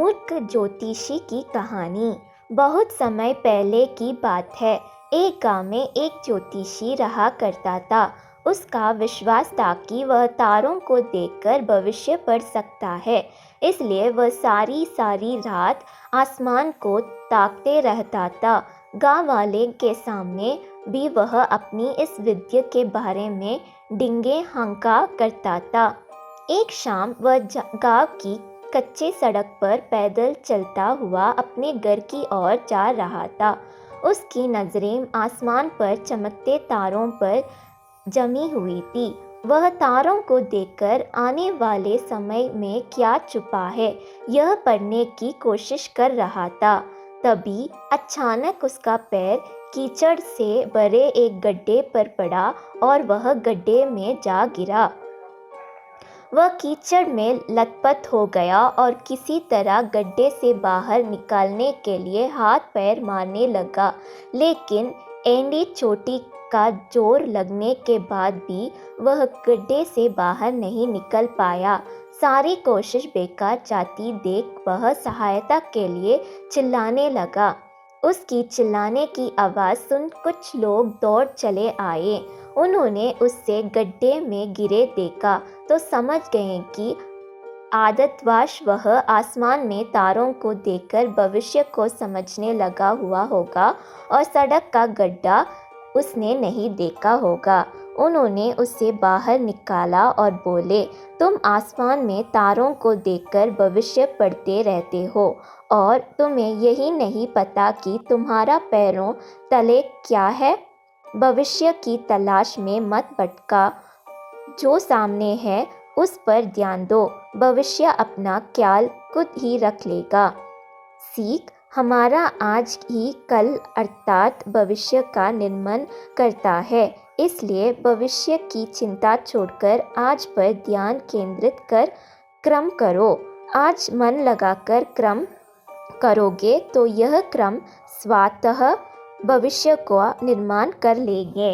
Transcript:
मूर्ख ज्योतिषी की कहानी। बहुत समय पहले की बात है। एक गांव में एक ज्योतिषी रहा करता था। उसका विश्वास था कि वह तारों को देखकर भविष्य पढ़ सकता है। इसलिए वह सारी सारी रात आसमान को ताकते रहता था। गांव वाले के सामने भी वह अपनी इस विद्या के बारे में डिंगे हंका करता था। एक शाम वह गांव की कच्चे सड़क पर पैदल चलता हुआ अपने घर की ओर जा रहा था। उसकी नज़रें आसमान पर चमकते तारों पर जमी हुई थी। वह तारों को देखकर आने वाले समय में क्या छुपा है यह पढ़ने की कोशिश कर रहा था। तभी अचानक उसका पैर कीचड़ से भरे एक गड्ढे पर पड़ा और वह गड्ढे में जा गिरा। वह कीचड़ में लथपथ हो गया और किसी तरह गड्ढे से बाहर निकालने के लिए हाथ पैर मारने लगा, लेकिन एंडी चोटी का जोर लगने के बाद भी वह गड्ढे से बाहर नहीं निकल पाया। सारी कोशिश बेकार जाती देख वह सहायता के लिए चिल्लाने लगा। उसकी चिल्लाने की आवाज़ सुन कुछ लोग दौड़ चले आए। उन्होंने उससे गड्ढे में गिरे देखा तो समझ गए कि आदतवश वह आसमान में तारों को देखकर भविष्य को समझने लगा हुआ होगा और सड़क का गड्ढा उसने नहीं देखा होगा। उन्होंने उसे बाहर निकाला और बोले, तुम आसमान में तारों को देखकर भविष्य पढ़ते रहते हो और तुम्हें यही नहीं पता कि तुम्हारा पैरों तले क्या है। भविष्य की तलाश में मत भटका, जो सामने है उस पर ध्यान दो। भविष्य अपना ख्याल खुद ही रख लेगा। सीख, हमारा आज ही कल अर्थात भविष्य का निर्माण करता है। इसलिए भविष्य की चिंता छोड़कर आज पर ध्यान केंद्रित कर क्रम करो। आज मन लगाकर क्रम करोगे तो यह क्रम स्वतः भविष्य का निर्माण कर लेंगे।